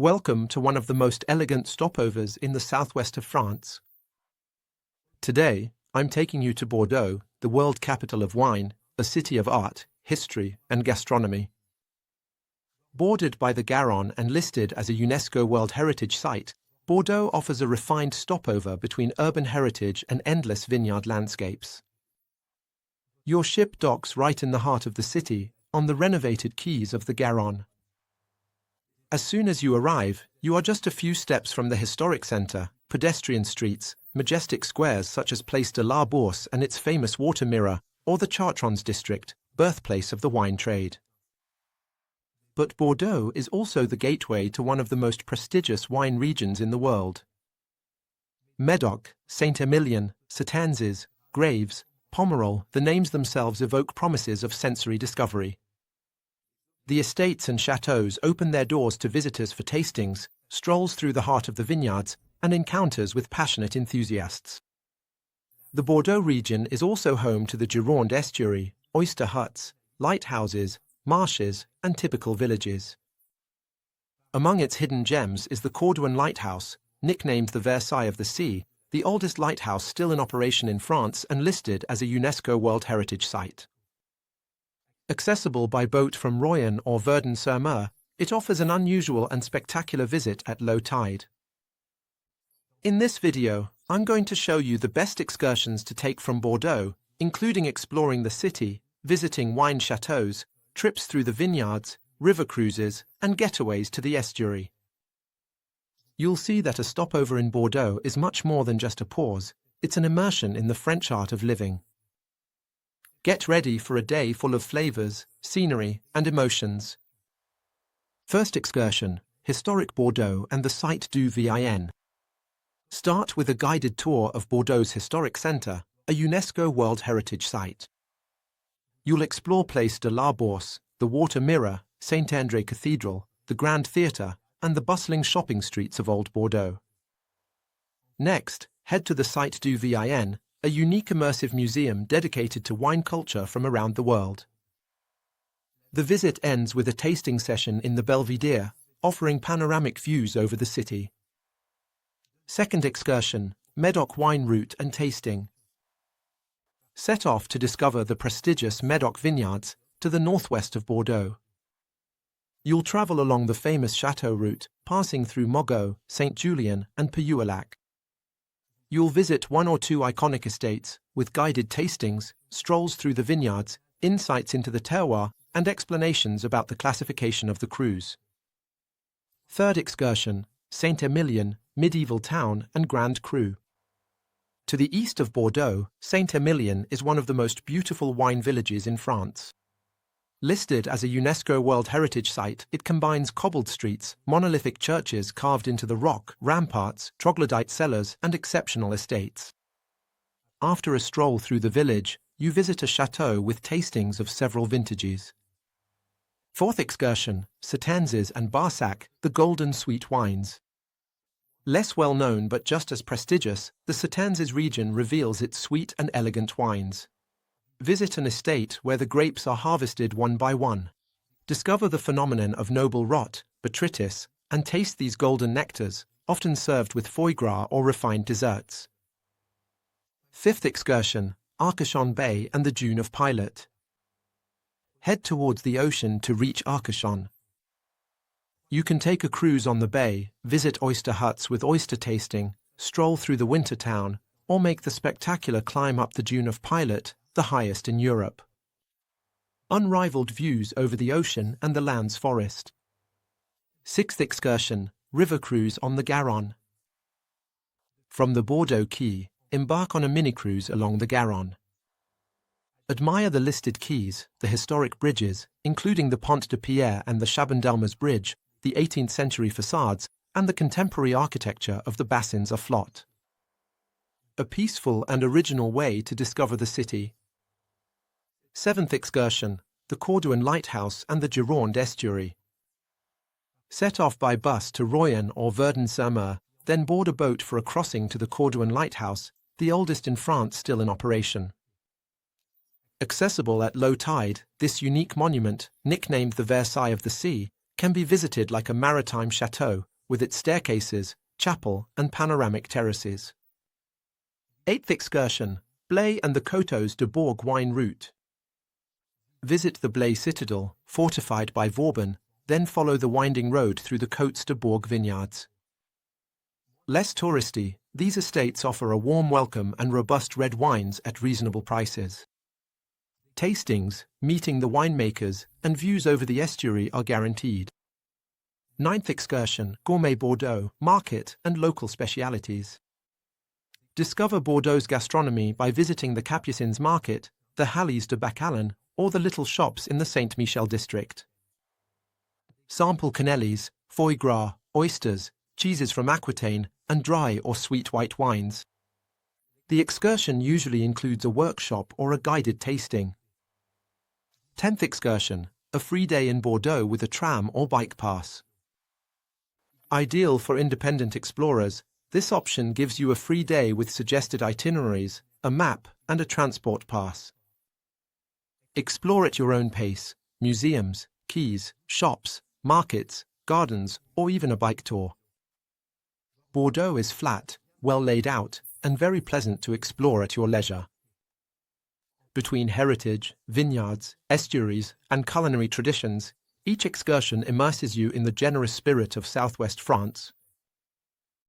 Welcome to one of the most elegant stopovers in the southwest of France. Today, I'm taking you to Bordeaux, the world capital of wine, a city of art, history, and gastronomy. Bordered by the Garonne and listed as a UNESCO World Heritage Site, Bordeaux offers a refined stopover between urban heritage and endless vineyard landscapes. Your ship docks right in the heart of the city, on the renovated quays of the Garonne. As soon as you arrive, you are just a few steps from the historic centre, pedestrian streets, majestic squares such as Place de la Bourse and its famous water mirror, or the Chartrons district, birthplace of the wine trade. But Bordeaux is also the gateway to one of the most prestigious wine regions in the world. Médoc, Saint-Emilion, Certanges, Graves, Pomerol, the names themselves evoke promises of sensory discovery. The estates and chateaux open their doors to visitors for tastings, strolls through the heart of the vineyards, and encounters with passionate enthusiasts. The Bordeaux region is also home to the Gironde estuary, oyster huts, lighthouses, marshes, and typical villages. Among its hidden gems is the Cordouan Lighthouse, nicknamed the Versailles of the Sea, the oldest lighthouse still in operation in France and listed as a UNESCO World Heritage Site. Accessible by boat from Royan or Verdun-sur-Mer, it offers an unusual and spectacular visit at low tide. In this video, I'm going to show you the best excursions to take from Bordeaux, including exploring the city, visiting wine chateaux, trips through the vineyards, river cruises, and getaways to the estuary. You'll see that a stopover in Bordeaux is much more than just a pause, it's an immersion in the French art of living. Get ready for a day full of flavors, scenery, and emotions. First excursion, historic Bordeaux and the Site du Vin. Start with a guided tour of Bordeaux's historic centre, a UNESCO World Heritage Site. You'll explore Place de la Bourse, the Water Mirror, Saint-André Cathedral, the Grand Theatre, and the bustling shopping streets of Old Bordeaux. Next, head to the Site du Vin, a unique immersive museum dedicated to wine culture from around the world. The visit ends with a tasting session in the Belvedere, offering panoramic views over the city. Second excursion, Médoc wine route and tasting. Set off to discover the prestigious Médoc vineyards to the northwest of Bordeaux. You'll travel along the famous chateau route, passing through Mogot, Saint-Julien, and Puyulac. You'll visit one or two iconic estates, with guided tastings, strolls through the vineyards, insights into the terroir, and explanations about the classification of the crus. Third excursion, Saint-Emilion, medieval town and Grand Cru. To the east of Bordeaux, Saint-Emilion is one of the most beautiful wine villages in France. Listed as a UNESCO World Heritage Site, it combines cobbled streets, monolithic churches carved into the rock, ramparts, troglodyte cellars, and exceptional estates. After a stroll through the village, you visit a chateau with tastings of several vintages. Fourth excursion, Certanges and Barsac, the golden sweet wines. Less well known but just as prestigious, the Certanges region reveals its sweet and elegant wines. Visit an estate where the grapes are harvested one by one. Discover the phenomenon of noble rot, botrytis, and taste these golden nectars, often served with foie gras or refined desserts. Fifth excursion, Arcachon Bay and the Dune of Pilot. Head towards the ocean to reach Arcachon. You can take a cruise on the bay, visit oyster huts with oyster tasting, stroll through the winter town, or make the spectacular climb up the Dune of Pilot, the highest in Europe. Unrivaled views over the ocean and the land's forest. Sixth excursion, river cruise on the Garonne. From the Bordeaux quay, embark on a mini-cruise along the Garonne. Admire the listed quays, the historic bridges, including the Pont de Pierre and the Chabandelmas Bridge, the 18th century facades, and the contemporary architecture of the bassins à flotte. A peaceful and original way to discover the city. Seventh excursion, the Cordouan Lighthouse and the Gironde estuary. Set off by bus to Royan or Verdun-sur-Mer, then board a boat for a crossing to the Cordouan Lighthouse, the oldest in France still in operation. Accessible at low tide, this unique monument, nicknamed the Versailles of the Sea, can be visited like a maritime chateau with its staircases, chapel, and panoramic terraces. 8th excursion, Blay and the Coteaux de Bourg wine route. Visit the Blay citadel, fortified by Vauban, then follow the winding road through the Côtes de Bourg vineyards. Less touristy, these estates offer a warm welcome and robust red wines at reasonable prices. Tastings, meeting the winemakers, and views over the estuary are guaranteed. 9th excursion, Gourmet Bordeaux, market and local specialities. Discover Bordeaux's gastronomy by visiting the Capucines market, the Halles de Bacalan, or the little shops in the Saint-Michel district. Sample cannellis, foie gras, oysters, cheeses from Aquitaine, and dry or sweet white wines. The excursion usually includes a workshop or a guided tasting. 10th excursion, a free day in Bordeaux with a tram or bike pass. Ideal for independent explorers, this option gives you a free day with suggested itineraries, a map, and a transport pass. Explore at your own pace, museums, quays, shops, markets, gardens, or even a bike tour. Bordeaux is flat, well laid out, and very pleasant to explore at your leisure. Between heritage, vineyards, estuaries, and culinary traditions, each excursion immerses you in the generous spirit of southwest France.